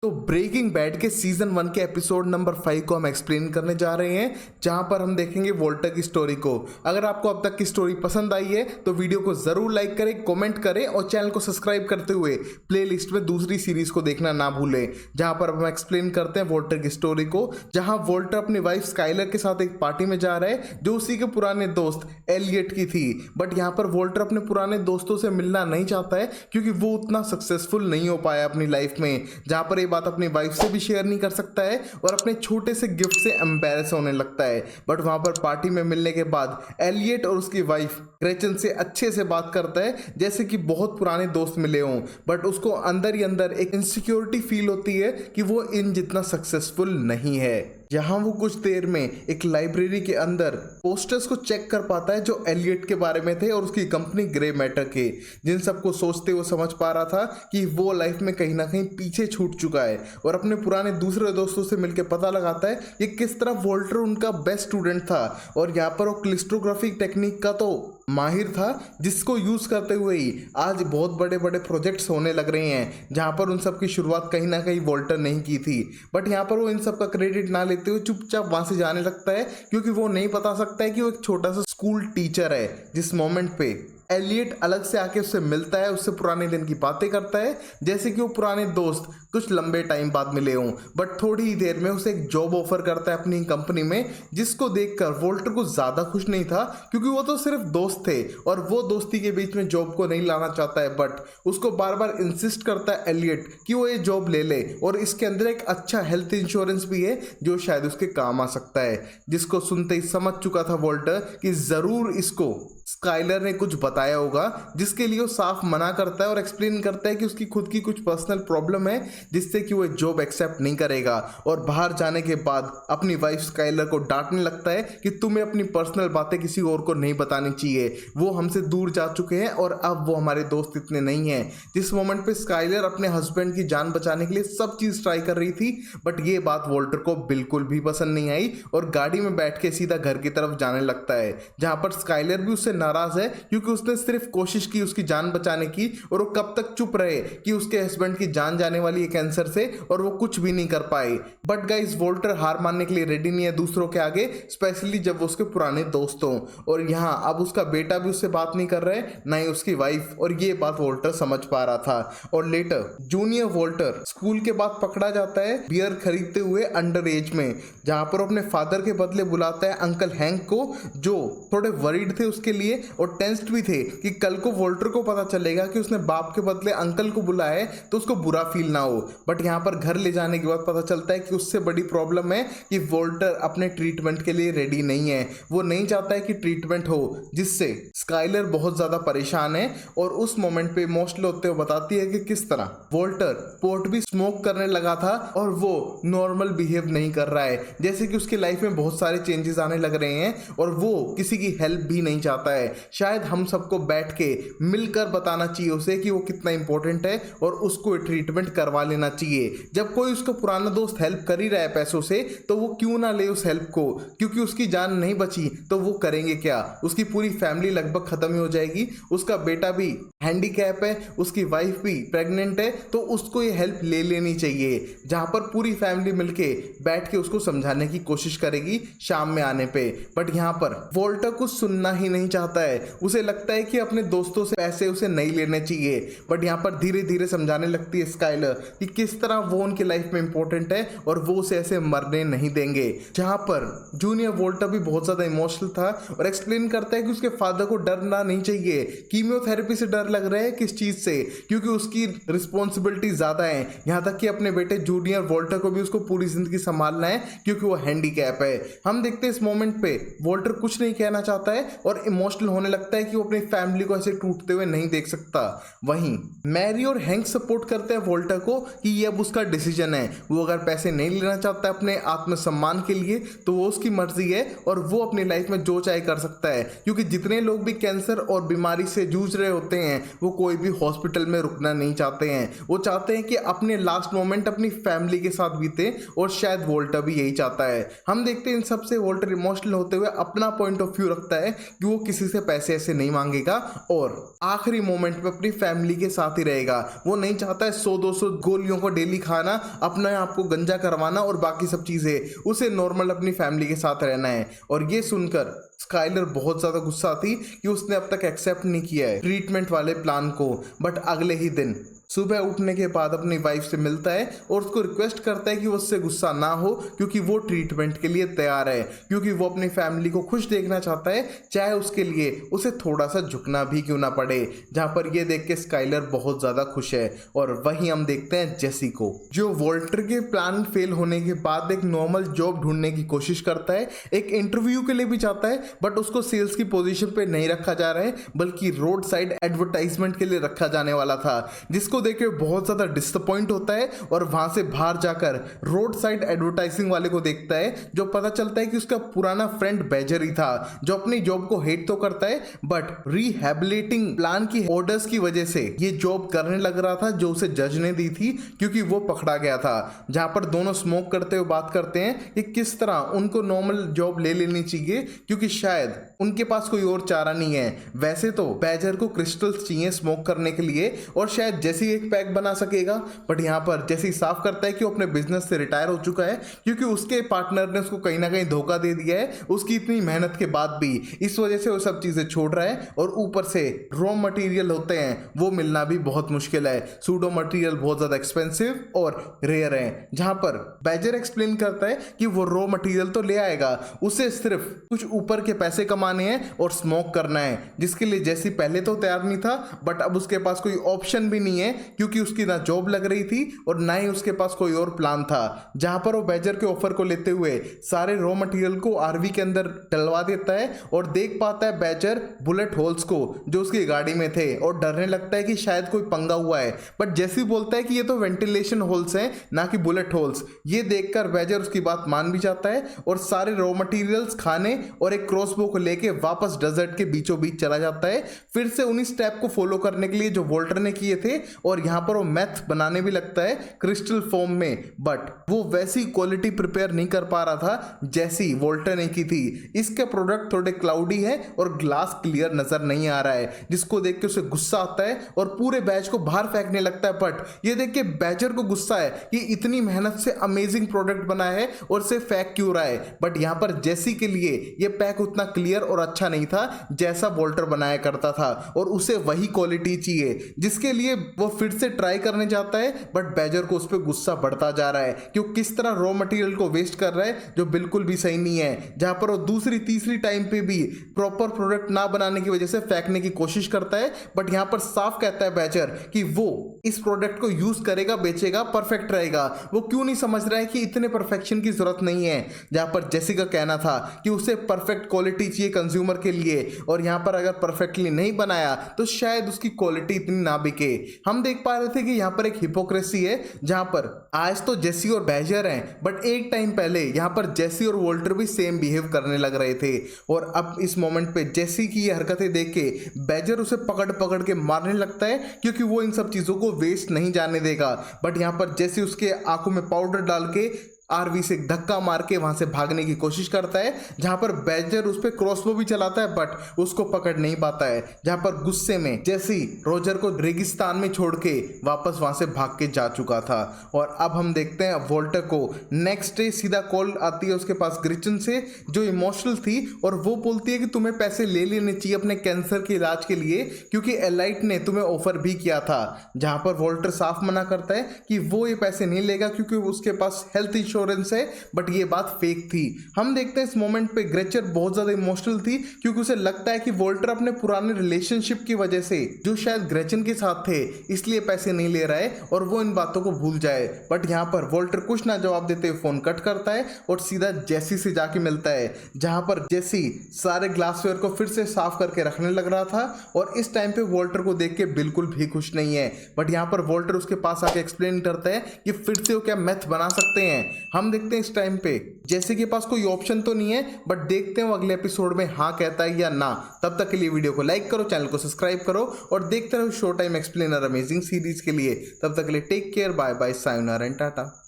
तो breaking bad के season 1 के एपिसोड नंबर 5 को हम एक्सप्लेन करने जा रहे हैं, जहां पर हम देखेंगे वोल्टर की स्टोरी को। अगर आपको अब तक की स्टोरी पसंद आई है तो वीडियो को जरूर लाइक करें, कमेंट करें और चैनल को सब्सक्राइब करते हुए प्लेलिस्ट में दूसरी सीरीज को देखना ना भूलें, जहां पर हम एक्सप्लेन करते हैं वोल्टर की स्टोरी को। जहां वोल्टर अपनी वाइफ स्काइलर के साथ एक पार्टी में जा रहा है जो उसी के पुराने दोस्त एलियट की थी। बट यहाँ पर वोल्टर अपने पुराने दोस्तों से मिलना नहीं चाहता है क्योंकि वो उतना सक्सेसफुल नहीं हो पाया अपनी लाइफ में। जहां पर बात अपनी वाइफ से भी शेयर नहीं कर सकता है और अपने छोटे से गिफ्ट से एम्बैरस होने लगता है। बट वहां पर पार्टी में मिलने के बाद एलियट और उसकी वाइफ ग्रेचन से अच्छे से बात करता है जैसे कि बहुत पुराने दोस्त मिले हों। बट उसको अंदर ही अंदर एक इनसिक्योरिटी फील होती है कि वो इन जितना सक्सेसफुल नहीं है। यहाँ वो कुछ देर में एक लाइब्रेरी के अंदर पोस्टर्स को चेक कर पाता है जो एलियट के बारे में थे और उसकी कंपनी ग्रे मैटर के, जिन सबको सोचते हुए समझ पा रहा था कि वो लाइफ में कहीं ना कहीं पीछे छूट चुका है। और अपने पुराने दूसरे दोस्तों से मिलकर पता लगाता है कि किस तरह वोल्टर उनका बेस्ट स्टूडेंट था और यहाँ पर वो क्लिस्टोग्राफी टेक्निक का तो माहिर था, जिसको यूज करते हुए ही आज बहुत बड़े बड़े प्रोजेक्ट्स होने लग रहे हैं, जहां पर उन सब की शुरुआत कहीं ना कहीं वोल्टर नहीं की थी। बट यहाँ पर वो इन सब का क्रेडिट ना लेते हुए चुपचाप वहां से जाने लगता है क्योंकि वो नहीं बता सकता है कि वो एक छोटा सा स्कूल टीचर है। जिस मोमेंट पे एलियट अलग से आके उससे मिलता है, उससे पुराने दिन की बातें करता है जैसे कि वो पुराने दोस्त कुछ लंबे टाइम बाद मिले हों। बट थोड़ी ही देर में उसे एक जॉब ऑफर करता है अपनी कंपनी में, जिसको देखकर वोल्टर को ज़्यादा खुश नहीं था क्योंकि वो तो सिर्फ दोस्त थे और वो दोस्ती के बीच में जॉब को नहीं लाना चाहता है। बट उसको बार बार इंसिस्ट करता है एलियट कि वो ये जॉब ले ले और इसके अंदर एक अच्छा हेल्थ इंश्योरेंस भी है जो शायद उसके काम आ सकता है। जिसको सुनते ही समझ चुका था वोल्टर कि ज़रूर इसको स्काइलर ने कुछ बताया होगा, जिसके लिए वो साफ मना करता है और एक्सप्लेन करता है कि उसकी खुद की कुछ पर्सनल प्रॉब्लम है जिससे कि वो जॉब एक्सेप्ट नहीं करेगा। और बाहर जाने के बाद अपनी वाइफ स्काइलर को डांटने लगता है कि तुम्हें अपनी पर्सनल बातें किसी और को नहीं बतानी चाहिए, वो हमसे दूर जा चुके हैं और अब वो हमारे दोस्त इतने नहीं हैं। जिस मोमेंट पे स्काइलर अपने हस्बैंड की जान बचाने के लिए सब चीज़ ट्राई कर रही थी, बट ये बात वोल्टर को बिल्कुल भी पसंद नहीं आई और गाड़ी में बैठ के सीधा घर की तरफ जाने लगता है, जहां पर स्काइलर भी उससे नाराज है क्योंकि उसने सिर्फ कोशिश की उसकी जान बचाने की और वो कब तक चुप रहे कि उसके हस्बैंड की जान जाने वाली है कैंसर से और वो कुछ भी नहीं कर पाए। बट गाइस वोल्टर हार मानने के लिए रेडी नहीं है दूसरों के आगे, स्पेशली जब वो उसके पुराने दोस्त हों। और यहाँ अब उसका बेटा भी उससे बात नहीं कर रहा है, ना ही उसकी वाइफ, और ये बात वोल्टर समझ पा रहा था। और लेटर जूनियर वोल्टर स्कूल के बाद पकड़ा जाता है बियर खरीदते हुए अंडर एज में, जहां पर अपने फादर के बदले बुलाता है अंकल हैंक को, जो थोड़े वरीड थे उसके लिए और टेंस्ड भी थे कि कल को वोल्टर को पता चलेगा कि उसने बाप के बदले अंकल को बुलाया है तो उसको बुरा फील ना हो। बट यहाँ पर घर ले जाने के बाद पता चलता है कि उससे बड़ी प्रॉब्लम है कि वोल्टर अपने ट्रीटमेंट के लिए रेडी नहीं है। वो नहीं चाहता है कि ट्रीटमेंट हो, जिससे स्काइलर बहुत ज्यादा परेशान है। और उस मोमेंट पे इमोशनल होते हुए बताती है कि किस तरह वोल्टर पोर्ट भी स्मोक करने लगा था और वो नॉर्मल बिहेव नहीं कर रहा है, जैसे कि उसकी लाइफ में बहुत सारे चेंजेस आने लग रहे हैं और वो किसी की हेल्प भी नहीं चाहता है। शायद हम सबको बैठ के मिलकर बताना चाहिए उसे कि वो कितना इंपॉर्टेंट है और उसको ट्रीटमेंट करवा लेना चाहिए। जब कोई उसका पुराना दोस्त हेल्प कर ही रहा है पैसों से तो वो क्यों ना ले उस हेल्प को, क्योंकि उसकी जान नहीं बची तो वो करेंगे क्या। उसकी पूरी फैमिली लगभग खत्म ही हो जाएगी, उसका बेटा भी हैंडीकैप है, उसकी वाइफ भी प्रेग्नेंट है, तो उसको ये हेल्प ले लेनी चाहिए। जहां पर पूरी फैमिली मिलके बैठ के उसको समझाने की कोशिश करेगी शाम में आने पे। बट यहाँ पर वोल्टर कुछ सुनना ही नहीं चाहता है, उसे लगता है कि अपने दोस्तों से पैसे उसे नहीं लेने चाहिए। बट यहाँ पर धीरे धीरे समझाने लगती है स्काइलर कि किस तरह वो उनकी लाइफ में इंपॉर्टेंट है और वो उसे ऐसे मरने नहीं देंगे। जहाँ पर जूनियर वोल्टर भी बहुत ज्यादा इमोशनल था और एक्सप्लेन करता है कि उसके फादर को डरना नहीं चाहिए, कीमियोथेरेपी से डर लग रहा है किस चीज से, क्योंकि उसकी रिस्पॉन्सिबिलिटी ज्यादा है। यहाँ तक कि अपने बेटे जूनियर वोल्टर को भी उसको पूरी जिंदगी संभालना है क्योंकि वो हैंडीकैप है। हम देखते हैं इस मोमेंट पे वोल्टर कुछ नहीं कहना चाहता है और इमोशनल होने लगता है कि वो अपनी फैमिली को ऐसे टूटते हुए नहीं देख सकता। वहीं मैरी और हैंक सपोर्ट करते हैं वोल्टर को कि ये अब उसका डिसीजन है, वो अगर पैसे नहीं लेना चाहता अपने आत्मसम्मान के लिए तो वो उसकी मर्जी है और वो अपनी लाइफ में जो चाहे कर सकता है। क्योंकि जितने लोग भी कैंसर और बीमारी से जूझ रहे होते हैं वो कोई भी हॉस्पिटल में रुकना नहीं चाहते हैं, वो चाहते हैं कि अपने लास्ट मोमेंट अपनी फैमिली के साथ बीते और शायद वोल्टर भी यही चाहता है। हम देखते हैं इन सबसे वोल्टर इमोशनल होते हुए अपना पॉइंट ऑफ व्यू रखता है कि वो किसी से पैसे ऐसे नहीं मांग मांगेगा और आखिरी मोमेंट पे अपनी फैमिली के साथ ही रहेगा। वो नहीं चाहता है 100-200 गोलियों को डेली खाना, अपने आप को गंजा करवाना और बाकी सब चीजें। उसे नॉर्मल अपनी फैमिली के साथ रहना है। और ये सुनकर स्काइलर बहुत ज्यादा गुस्सा थी कि उसने अब तक एक्सेप्ट नहीं किया है ट्रीटमेंट वाले प्लान को। बट अगले ही दिन सुबह उठने के बाद अपनी वाइफ से मिलता है और उसको रिक्वेस्ट करता है कि वो उससे गुस्सा ना हो, क्योंकि वो ट्रीटमेंट के लिए तैयार है, क्योंकि वो अपनी फैमिली को खुश देखना चाहता है, चाहे उसके लिए उसे थोड़ा सा झुकना भी क्यों ना पड़े। जहाँ पर ये देख के स्काइलर बहुत ज़्यादा खुश है। और वहीं हम देखते हैं जेसी को, जो वॉल्टर के प्लान फेल होने के बाद एक नॉर्मल जॉब ढूंढने की कोशिश करता है, एक इंटरव्यू के लिए भी जाता है, बट उसको सेल्स की पोजीशन पे नहीं रखा जा रहा है, बल्कि रोड साइड एडवर्टाइजमेंट के लिए रखा जाने वाला था, जिसको देख के बहुत ज्यादा डिसअपॉइंट होता है और वहां से बाहर जाकर रोड साइड एडवर्टाइजिंग वाले को देखता है, जो पता चलता है कि उसका पुराना फ्रेंड बैजर ही था, जो अपनी जॉब को हेट तो करता है बट रिहैबिलिटिंग प्लान की ऑर्डर्स की वजह से ये जॉब करने लग रहा था जो उसे जज ने दी थी, क्योंकि वो पकड़ा गया था। जहां पर दोनों स्मोक करते हुए बात करते हैं कि किस तरह उनको नॉर्मल जॉब ले लेनी चाहिए, क्योंकि शायद उनके पास कोई और चारा नहीं है। वैसे तो बैजर को क्रिस्टल्स चाहिए स्मोक करने के लिए और शायद जैसी एक पैक बना सकेगा, बट यहाँ पर जैसे साफ करता है कि वो अपने बिजनेस से रिटायर हो चुका है, क्योंकि उसके पार्टनर ने उसको कहीं ना कहीं धोखा दे दिया है उसकी इतनी मेहनत के बाद भी। इस वजह से वो सब चीजें छोड़ रहा है और ऊपर से रॉ मटेरियल होते हैं वो मिलना भी बहुत मुश्किल है। सूडो मटेरियल बहुत ज्यादा एक्सपेंसिव और रेयर है। जहां पर बैजर एक्सप्लेन करता है कि वो रॉ मटेरियल तो ले आएगा, उसे सिर्फ कुछ ऊपर के पैसे कमाने हैं और स्मोक करना है, जिसके लिए जैसी पहले तो तैयार नहीं था, बट अब उसके पास कोई ऑप्शन भी नहीं है, क्योंकि उसकी ना जॉब लग रही थी और ना ही उसके पास कोई और प्लान था। जहां पर वो बैजर के ऑफर को लेते हुए सारे रॉ मटेरियल को आरवी के अंदर डलवा देता है और देख पाता है बैजर बुलेट होल्स को जो उसकी गाड़ी में थे और डरने लगता है कि शायद कोई पंगा हुआ है, बट जैसे बोलता है कि ये तो वेंटिलेशन होल्स हैं ना कि बुलेट होल्स। ये देखकर बैजर उसकी बात मान भी जाता है और सारे रॉ मटेरियल्स खाने और एक क्रॉसबो को लेके वापस डेजर्ट के बीचों बीच चला जाता है, फिर से उन्हीं स्टेप को फॉलो करने के लिए जो वॉल्टर ने किए थे। और यहाँ पर वो मैथ बनाने भी लगता है क्रिस्टल फॉर्म में, बट वो वैसी क्वालिटी प्रिपेयर नहीं कर पा रहा था जैसी वॉल्टर ने की थी। इसके प्रोडक्ट थोड़े क्लाउडी है और ग्लास क्लियर नजर नहीं आ रहा है, जिसको देख के उसे गुस्सा आता है और पूरे बैच को बाहर फेंकने लगता है। बट ये देख के बैजर को गुस्सा है कि इतनी मेहनत से अमेजिंग प्रोडक्ट बना है और से फेंक क्यों रहा है। बट यहाँ पर जेसी के लिए ये पैक उतना क्लियर और अच्छा नहीं था जैसा वॉल्टर बनाया करता था और उसे वही क्वालिटी चाहिए, जिसके लिए वो फिर से ट्राई करने जाता है। बट बैजर को उस पर गुस्सा बढ़ता जा रहा है कि वो किस तरह रॉ मटेरियल को वेस्ट कर रहा है जो बिल्कुल भी सही नहीं है। जहां पर वो दूसरी तीसरी टाइम पे भी प्रॉपर प्रोडक्ट ना बनाने की वजह से फेंकने की कोशिश करता है, बट यहां पर साफ कहता है बैजर कि वो इस प्रोडक्ट को यूज करेगा, बेचेगा, परफेक्ट रहेगा। वो क्यों नहीं समझ रहा है कि इतने परफेक्शन की जरूरत नहीं है। जहां पर जेसी का कहना था कि उसे परफेक्ट क्वालिटी चाहिए कंज्यूमर के लिए और यहां पर अगर परफेक्टली नहीं बनाया तो शायद उसकी क्वालिटी इतनी ना बिके। हम देख पा रहे थे कि यहाँ पर एक हिपोक्रेसी है, जहां पर आज तो जेसी और बैजर हैं, बट एक टाइम पहले यहाँ पर जेसी और वॉल्टर भी सेम बिहेव करने लग रहे थे। और अब इस मोमेंट पे जेसी की ये हरकतें देख के बैजर उसे पकड़ पकड़ के मारने लगता है, क्योंकि वो इन सब चीजों को वेस्ट नहीं जाने देगा। बट यहाँ पर जेसी उसके आंखों में पाउडर डाल के आरवी से धक्का मार के वहां से भागने की कोशिश करता है, जहां पर बैजर उस पर क्रॉसबो भी चलाता है बट उसको पकड़ नहीं पाता है। जहां पर गुस्से में जेसी रोजर को रेगिस्तान में छोड़ के वापस वहां से भाग के जा चुका था। और अब हम देखते हैं वॉल्टर को नेक्स्ट डे सीधा कॉल आती है उसके पास ग्रिचन से, जो इमोशनल थी और वो बोलती है कि तुम्हें पैसे ले लेने चाहिए अपने कैंसर के इलाज के लिए, क्योंकि एलाइट ने तुम्हें ऑफर भी किया था। जहां पर वॉल्टर साफ मना करता है कि वो ये पैसे नहीं लेगा क्योंकि उसके पास हेल्थ इंश्योरेंस है, बट ये बात फेक थी। हम देखते हैं इस मोमेंट पे ग्रेचर बहुत ज्यादा इमोशनल थी, क्योंकि उसे लगता है कि वॉल्टर अपने पुराने रिलेशनशिप की वजह से जो शायद ग्रेचन के साथ थे इसलिए पैसे नहीं ले रहा है और वो इन बातों को भूल जाए। बट यहाँ पर वॉल्टर कुछ ना जवाब देते हुए फोन कट करता है और सीधा जेसी से जाके मिलता है, जहां पर जेसी सारे ग्लासवेयर को फिर से साफ करके रखने लग रहा था और इस टाइम पे वॉल्टर को देख के बिल्कुल भी खुश नहीं है। बट यहाँ पर वॉल्टर उसके पास आके एक्सप्लेन करता है कि फिर से वो क्या मैथ बना सकते हैं। हम देखते हैं इस टाइम पे जेसी के पास कोई ऑप्शन तो नहीं है, बट देखते हैं वो अगले एपिसोड में हाँ कहता है या ना। तब तक के लिए वीडियो को लाइक करो, चैनल को सब्सक्राइब करो और देखते रहो show time explainer amazing series के लिए। तब तक के लिए take care, bye bye, sayonara and Tata.